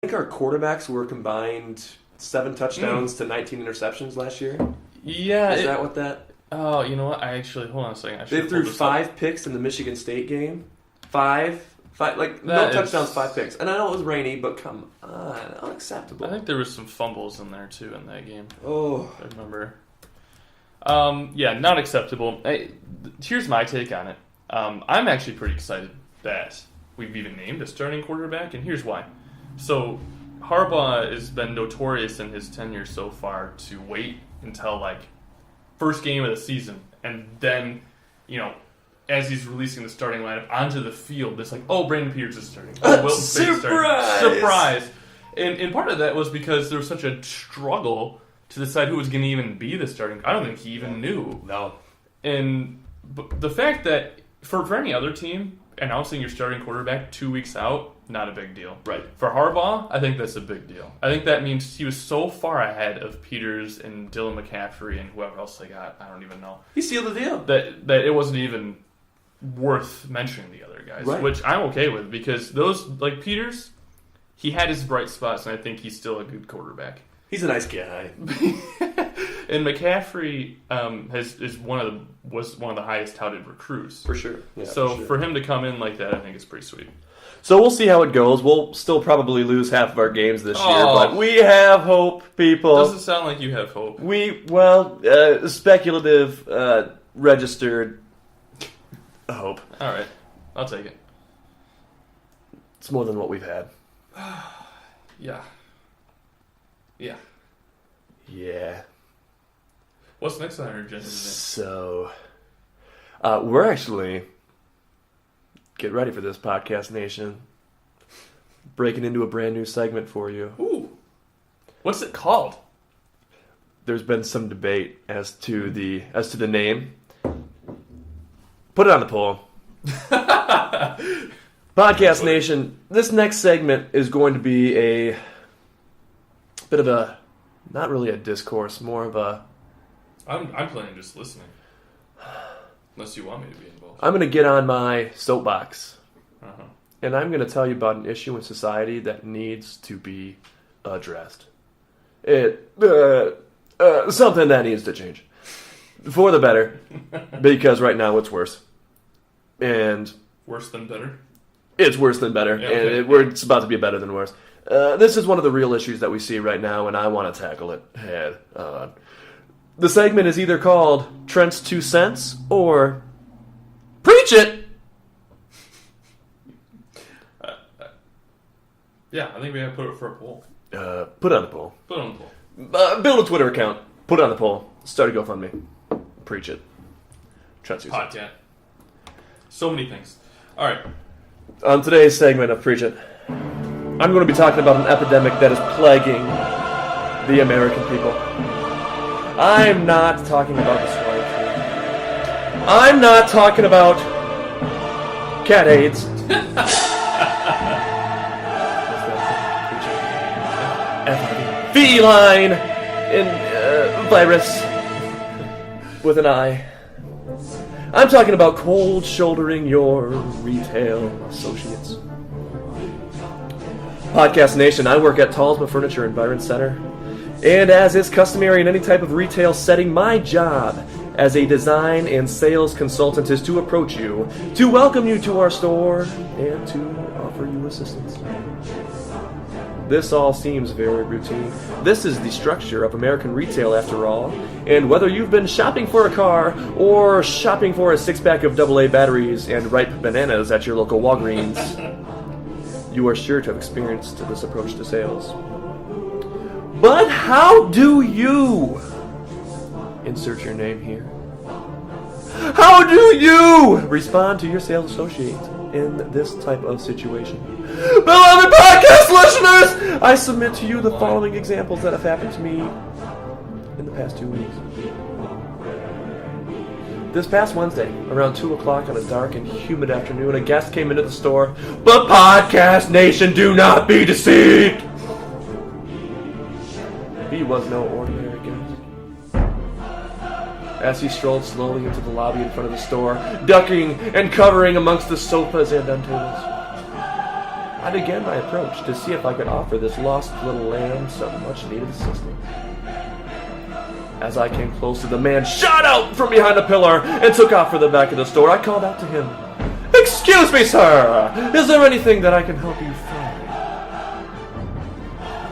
think our quarterbacks were combined 7 touchdowns to 19 interceptions last year. Yeah. Is that what that? Oh, you know what? Hold on a second. They threw 5 picks in the Michigan State game. 5, no touchdowns, 5 picks. And I know it was rainy, but come on, unacceptable. I think there was some fumbles in there too in that game. Oh, I remember. Yeah, not acceptable. Here's my take on it. I'm actually pretty excited that we've even named a starting quarterback, and here's why. So, Harbaugh has been notorious in his tenure so far to wait until, first game of the season, and then, as he's releasing the starting lineup onto the field, it's Brandon Peters is starting. Surprise! And part of that was because there was such a struggle to decide who was going to even be the starting. I don't think he even knew. No. And the fact that for any other team, announcing your starting quarterback 2 weeks out, not a big deal. Right. For Harbaugh, I think that's a big deal. I think that means he was so far ahead of Peters and Dylan McCaffrey and whoever else they got. I don't even know. He sealed the deal. That it wasn't even worth mentioning the other guys, right. Which I'm okay with because those, Peters, he had his bright spots, and I think he's still a good quarterback. He's a nice guy. And McCaffrey was one of the highest touted recruits. For sure. Yeah, for him to come in like that, I think is pretty sweet. So we'll see how it goes. We'll still probably lose half of our games this year, but we have hope, people. Doesn't sound like you have hope. Speculative, registered hope. All right. I'll take it. It's more than what we've had. Yeah. Yeah. Yeah. What's next on our agenda today? So, we're actually, get ready for this, Podcast Nation, breaking into a brand new segment for you. Ooh. What's it called? There's been some debate as to the name. Put it on the poll. Podcast Nation, this next segment is going to be a bit of a, not really a discourse, more of a... I'm planning just listening. Unless you want me to be involved. I'm going to get on my soapbox. Uh-huh. And I'm going to tell you about an issue in society that needs to be addressed. Something that needs to change. For the better. Because right now it's worse. And... Worse than better? It's worse than better. Yeah, okay. And it's about to be better than worse. This is one of the real issues that we see right now, and I want to tackle it head on. The segment is either called Trent's 2 cents or Preach It! Yeah, I think we have to put it for a poll. Put it on the poll. Put it on the poll. Build a Twitter account. Put it on the poll. Start a GoFundMe. Preach it. Trent's 2 cents. Hot, yeah. So many things. All right. On today's segment of Preach It, I'm going to be talking about an epidemic that is plaguing the American people. I'm not talking about the swine flu. I'm not talking about cat AIDS. Feline virus with an I. I'm talking about cold shouldering your retail associates. Podcast Nation, I work at Talsma Furniture and Byron Center. And as is customary in any type of retail setting, my job as a design and sales consultant is to approach you, to welcome you to our store, and to offer you assistance. This all seems very routine. This is the structure of American retail after all, and whether you've been shopping for a car or shopping for a 6-pack of AA batteries and ripe bananas at your local Walgreens, you are sure to have experienced this approach to sales. But how do you insert your name here? How do you respond to your sales associate in this type of situation? Beloved podcast listeners, I submit to you the following examples that have happened to me in the past 2 weeks. This past Wednesday, around 2 o'clock on a dark and humid afternoon, a guest came into the store. But Podcast Nation, do not be deceived! He was no ordinary guest. As he strolled slowly into the lobby in front of the store, ducking and covering amongst the sofas and end tables, I began my approach to see if I could offer this lost little lamb some much-needed assistance. As I came closer, the man shot out from behind a pillar and took off for the back of the store. I called out to him, "Excuse me, sir! Is there anything that I can help you find?"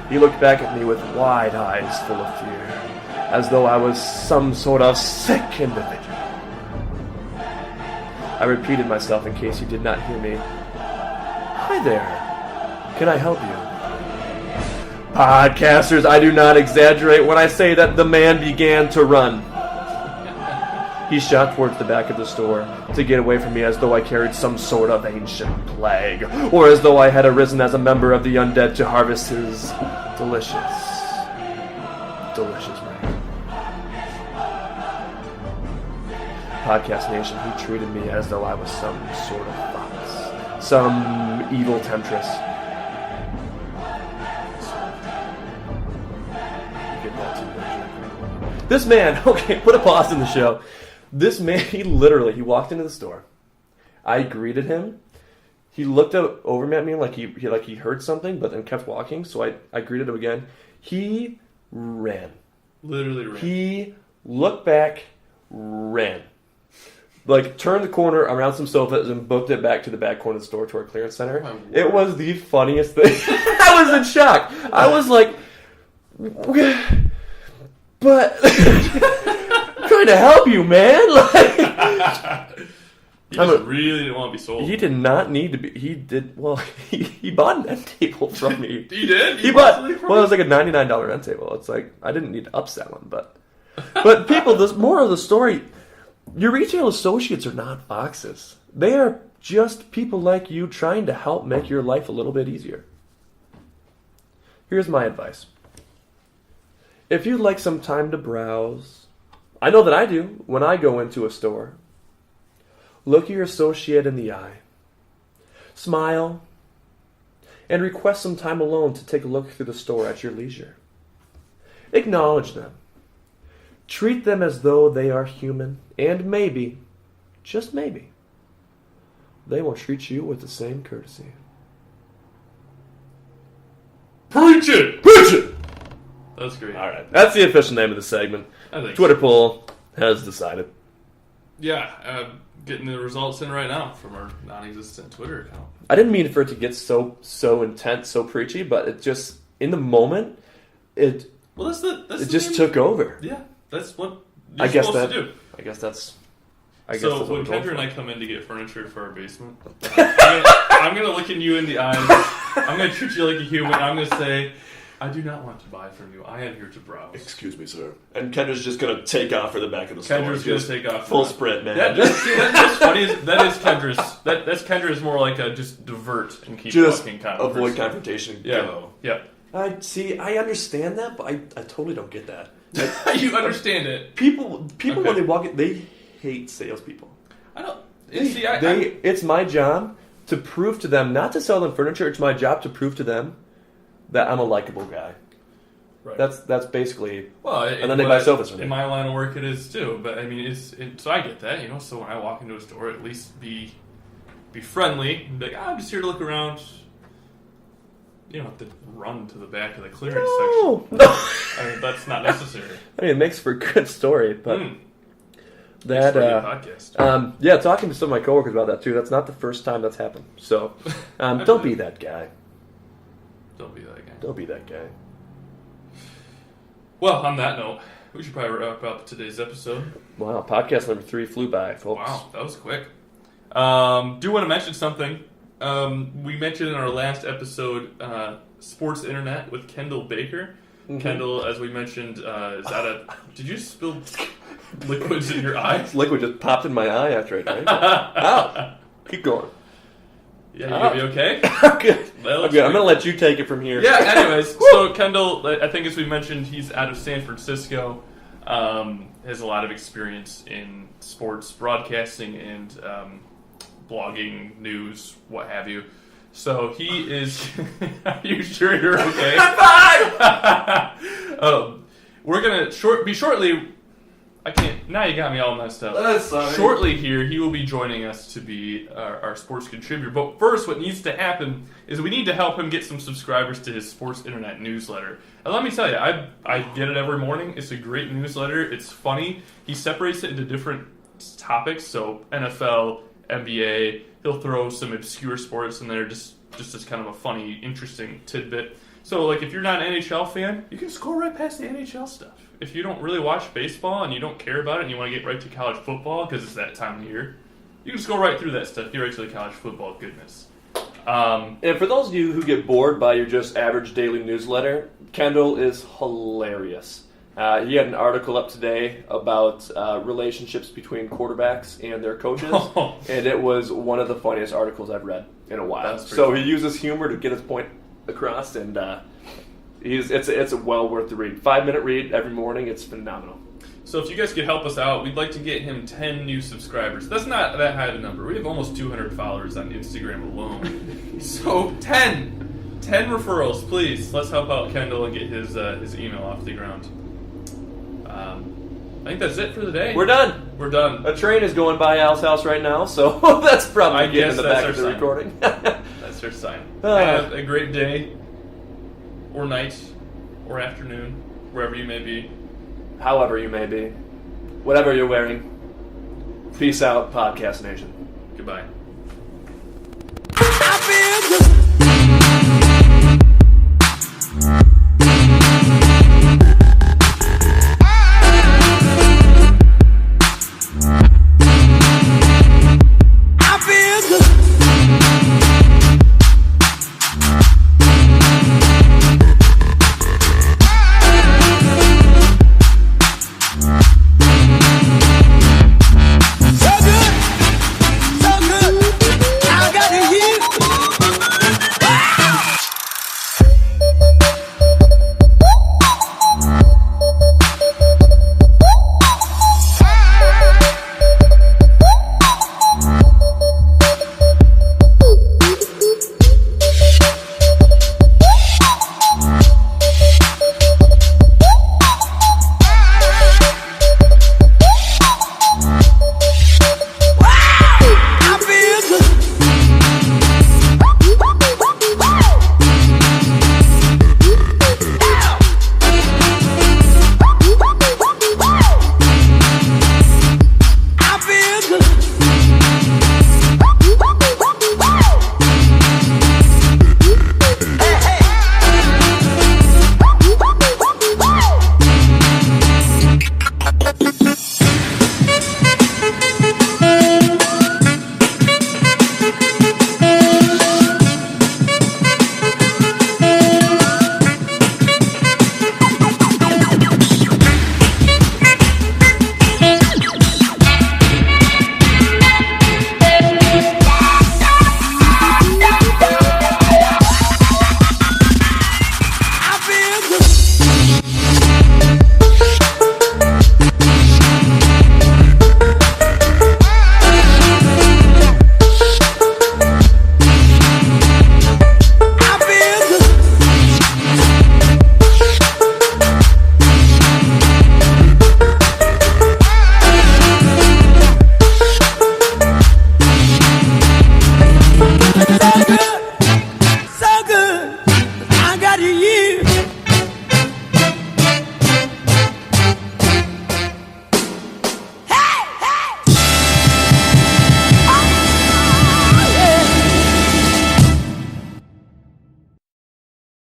He looked back at me with wide eyes full of fear, as though I was some sort of sick individual. I repeated myself in case he did not hear me. "Hi there. Can I help you?" Podcasters, I do not exaggerate when I say that the man began to run. He shot towards the back of the store to get away from me as though I carried some sort of ancient plague, or as though I had arisen as a member of the undead to harvest his delicious meat. Podcast Nation, he treated me as though I was some sort of fox, some evil temptress. This man, okay, put a pause in the show. This man, he walked into the store. I greeted him. He looked over at me like he heard something, but then kept walking. So I greeted him again. He ran. Literally ran. He looked back, ran. Like, turned the corner around some sofas and booked it back to the back corner of the store to our clearance center. Oh, it was the funniest thing. I was in shock. I was like... But trying to help you, man. Like, he just really didn't want to be sold. He did not need to be. He did. Well, he bought an end table from me. He did. He bought. Well, it was like a $99 end table. It's like I didn't need to upsell him, but people. This more of the story. Your retail associates are not foxes. They are just people like you trying to help make your life a little bit easier. Here's my advice. If you'd like some time to browse, I know that I do when I go into a store. Look your associate in the eye. Smile. And request some time alone to take a look through the store at your leisure. Acknowledge them. Treat them as though they are human, and maybe, just maybe, they will treat you with the same courtesy. Preach it! Preach it! That's great. All right, that's the official name of the segment. I think Twitter poll has decided. Yeah, getting the results in right now from our non-existent Twitter account. I didn't mean for it to get so intense, so preachy, but it just in the moment, it just took over. Yeah, that's what you're supposed to do. I guess that's. So when Kendra and I come in to get furniture for our basement, I'm gonna look in you in the eyes. I'm gonna treat you like a human. I'm gonna say, I do not want to buy from you. I am here to browse. Excuse me, sir. And Kendra's just going to take off for the back of the store. Kendra's going to take off. Full sprint, man. Yeah, that's funny. That is Kendra's. That's Kendra's more like a just divert and keep walking kind of avoid confrontation. Yeah. Go. Yeah. I understand that, but I totally don't get that. You understand it. People okay. When they walk in, they hate salespeople. I don't. It's my job to prove to them, not to sell them furniture. It's my job to prove to them that I'm a likable guy. Right. That's basically. Well, and then they buy sofas from me. In my line of work, it is too. But I mean, so I get that, So when I walk into a store, at least be friendly. And be like, I'm just here to look around. You don't have to run to the back of the clearance section. No. I mean, that's not necessary. I mean, it makes for a good story, but that podcast. Yeah, talking to some of my coworkers about that too. That's not the first time that's happened. So, don't be that guy. Don't be that guy. Don't be that guy. Well, on that note, we should probably wrap up today's episode. Wow, podcast number 3 flew by, folks. Wow, that was quick. Do want to mention something. We mentioned in our last episode Sports Internet with Kendall Baker. Mm-hmm. Kendall, as we mentioned, is out of... Did you spill liquids in your eyes? Liquid just popped in my eye after I drank it. Ow! Keep going. Yeah, you gonna be okay? I'm good. I'm going to let you take it from here. Yeah, anyways. So Kendall, I think as we mentioned, he's out of San Francisco. Has a lot of experience in sports broadcasting and blogging, news, what have you. So he is... Are you sure you're okay? High five! We're going to be shortly... I can't Now you got me all messed up. Sorry. Shortly here, he will be joining us to be our sports contributor. But first, what needs to happen is we need to help him get some subscribers to his sports internet newsletter. And let me tell you, I get it every morning. It's a great newsletter. It's funny. He separates it into different topics. So NFL, NBA. He'll throw some obscure sports in there just as kind of a funny, interesting tidbit. So, like, if you're not an NHL fan, you can scroll right past the NHL stuff. If you don't really watch baseball and you don't care about it and you want to get right to college football because it's that time of year, you can scroll right through that stuff, get right to the college football goodness. And for those of you who get bored by your just average daily newsletter, Kendall is hilarious. He had an article up today about relationships between quarterbacks and their coaches, and it was one of the funniest articles I've read in a while. So he uses humor to get his point across, and it's a well worth the read. 5-minute read every morning. It's phenomenal. So if you guys could help us out, we'd like to get him 10 new subscribers. That's not that high of a number. We have almost 200 followers on Instagram alone. So 10 referrals, please. Let's help out Kendall and get his email off the ground. I think that's it for the day. We're done. A train is going by Al's house right now, so that's probably getting in the back of the recording. That's our sign. Have a great day, or night, or afternoon, wherever you may be. However you may be. Whatever you're wearing. Peace out, Podcast Nation. Goodbye.